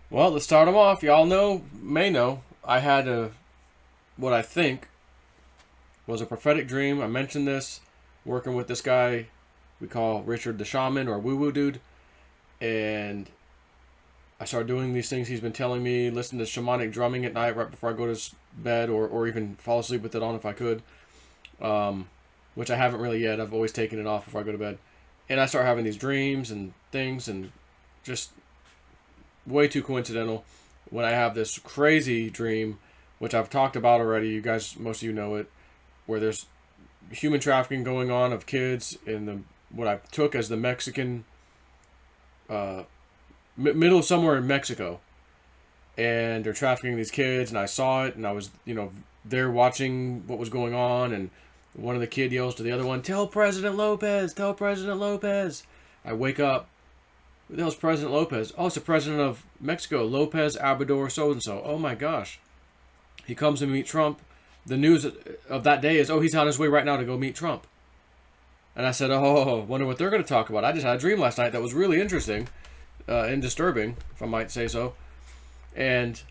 Well, let's start them off. Y'all may know, I had what I think was a prophetic dream. I mentioned this working with this guy we call Richard the Shaman or Woo Woo Dude. And I started doing these things he's been telling me, listen to shamanic drumming at night right before I go to bed, or even fall asleep with it on if I could, which I haven't really yet. I've always taken it off before I go to bed. And I start having these dreams and things, and just way too coincidental when I have this crazy dream, which I've talked about already. You guys, most of you know it, where there's human trafficking going on of kids in the what I took as the Mexican middle somewhere in Mexico, and they're trafficking these kids, and I saw it, and I was there watching what was going on, and one of the kid yells to the other one, "Tell President Lopez, tell President Lopez." I wake up. Who the hell's President Lopez? Oh, it's the president of Mexico, Lopez Obrador so-and-so. Oh my gosh. He comes to meet Trump. The news of that day is, oh, he's on his way right now to go meet Trump. And I said, oh, wonder what they're going to talk about. I just had a dream last night that was really interesting and disturbing, if I might say so. And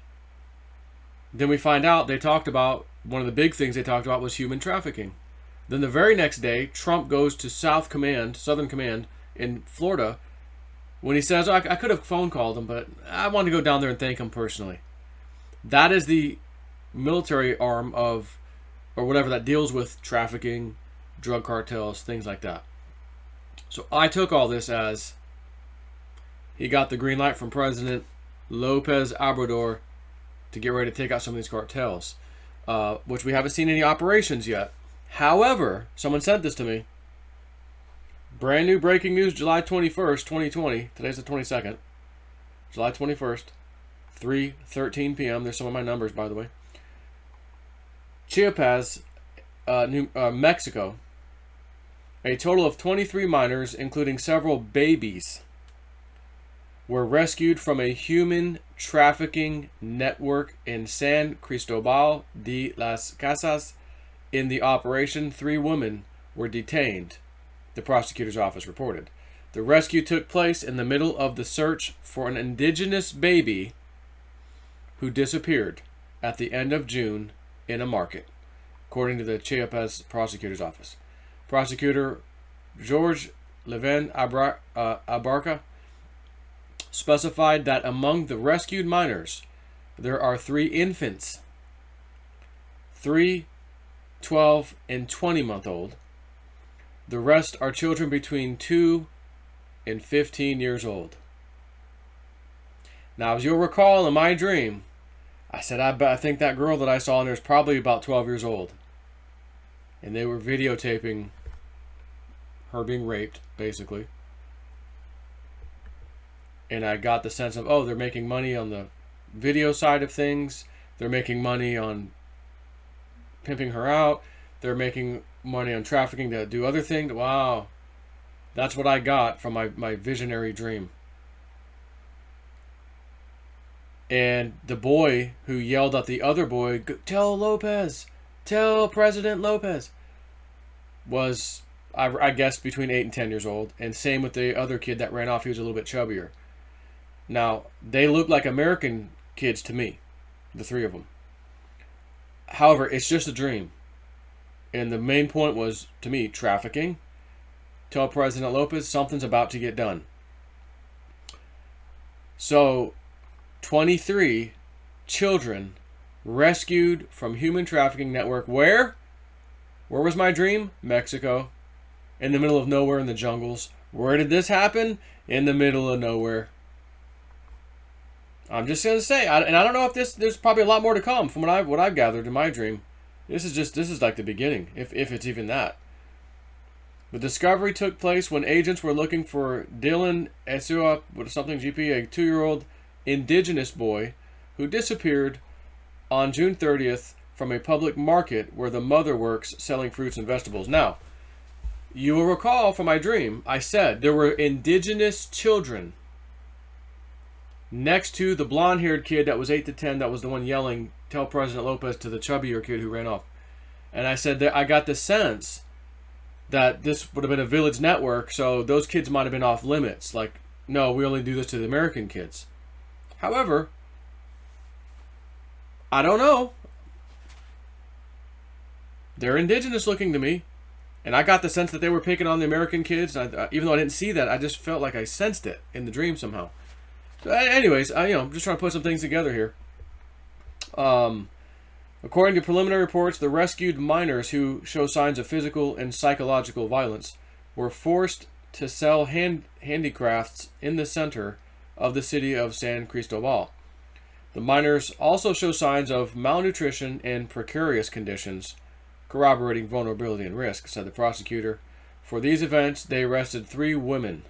then we find out they talked about, one of the big things they talked about was human trafficking. Then the very next day, Trump goes to Southern Command in Florida, when he says, oh, I could have phone called him, but I wanted to go down there and thank him personally. That is the military arm of, or whatever, that deals with trafficking, drug cartels, things like that. So I took all this as he got the green light from President Lopez Obrador to get ready to take out some of these cartels, which we haven't seen any operations yet. However, someone sent this to me. Brand new breaking news, July 21st, 2020. Today's the 22nd. July 21st, 3:13 p.m. There's some of my numbers, by the way. Chiapas, Mexico. A total of 23 minors, including several babies, were rescued from a human trafficking network in San Cristobal de las Casas. In the operation, 3 women were detained, the prosecutor's office reported. The rescue took place in the middle of the search for an indigenous baby who disappeared at the end of June in a market, according to the Chiapas prosecutor's office. Prosecutor George Leven Abarca specified that among the rescued minors, there are 3 infants, 3, 12, and 20-month-old. The rest are children between 2 and 15 years old. Now, as you'll recall in my dream, I said I think that girl that I saw in there is probably about 12 years old. And they were videotaping her being raped, basically. And I got the sense of, oh, they're making money on the video side of things. They're making money on pimping her out. They're making money on trafficking to do other things. Wow. That's what I got from my visionary dream. And the boy who yelled at the other boy, "Tell Lopez, tell President Lopez," was, I guess, between 8 and 10 years old. And same with the other kid that ran off. He was a little bit chubbier. Now, they look like American kids to me, the 3 of them. However, it's just a dream. And the main point was, to me, trafficking. Tell President Lopez something's about to get done. So, 23 children rescued from human trafficking network. Where? Where was my dream? Mexico. In the middle of nowhere in the jungles. Where did this happen? In the middle of nowhere. I'm just going to say, and I don't know if there's probably a lot more to come from what I've gathered in my dream. This is like the beginning, if it's even that. The discovery took place when agents were looking for Dylan Esua, something GP, a 2-year-old indigenous boy who disappeared on June 30th from a public market where the mother works selling fruits and vegetables. Now, you will recall from my dream, I said there were indigenous children next to the blonde-haired kid that was 8 to 10, that was the one yelling, "Tell President Lopez," to the chubbier kid who ran off. And I said that I got the sense that this would have been a village network, so those kids might have been off limits. Like, no, we only do this to the American kids. However, I don't know. They're indigenous looking to me. And I got the sense that they were picking on the American kids. Even though I didn't see that, I just felt like I sensed it in the dream somehow. So, anyways, I'm just trying to put some things together here. According to preliminary reports, the rescued minors who show signs of physical and psychological violence were forced to sell handicrafts in the center of the city of San Cristobal. The minors also show signs of malnutrition and precarious conditions, corroborating vulnerability and risk, said the prosecutor. For these events, they arrested 3 women,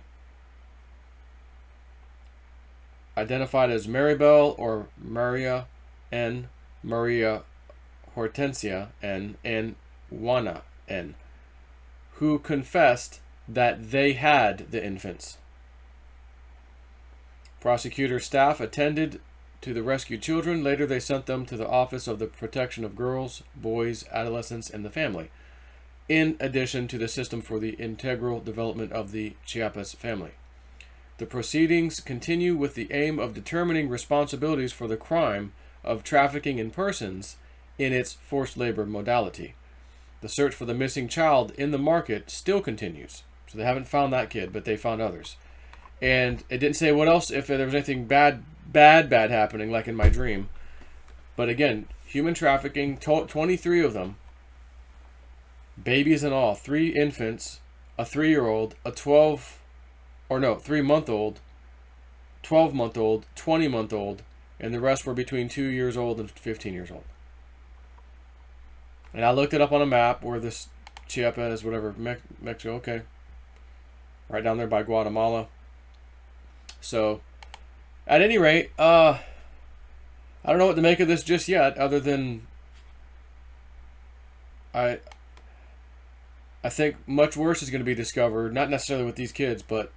identified as Maribel or Maria N., Maria Hortensia N., and Juana N., who confessed that they had the infants. Prosecutor staff attended to the rescued children. Later, they sent them to the Office of the Protection of Girls, Boys, Adolescents, and the Family, in addition to the System for the Integral Development of the Chiapas Family. The proceedings continue with the aim of determining responsibilities for the crime of trafficking in persons in its forced labor modality. The search for the missing child in the market still continues. So they haven't found that kid, but they found others. And it didn't say what else, if there was anything bad happening, like in my dream. But again, human trafficking, 23 of them, babies and all, 3 infants, a 3-year-old, a 3-month-old, 12-month-old, 20-month-old, and the rest were between 2 years old and 15 years old. And I looked it up on a map where this Chiapas, whatever, Mexico, okay. Right down there by Guatemala. So, at any rate, I don't know what to make of this just yet, other than I think much worse is going to be discovered, not necessarily with these kids, but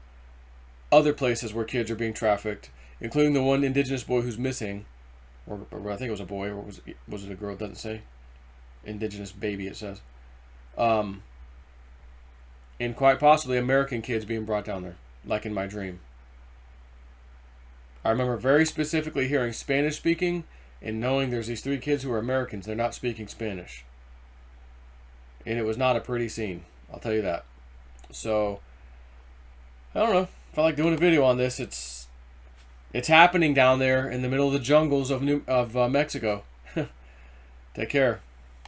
other places where kids are being trafficked, including the one indigenous boy who's missing, or I think it was a boy, or was it a girl? It doesn't say. Indigenous baby, it says. And quite possibly American kids being brought down there, like in my dream. I remember very specifically hearing Spanish speaking and knowing there's these 3 kids who are Americans. They're not speaking Spanish. And it was not a pretty scene, I'll tell you that. So, I don't know. I felt like doing a video on this. It's happening down there in the middle of the jungles of Mexico. Take care.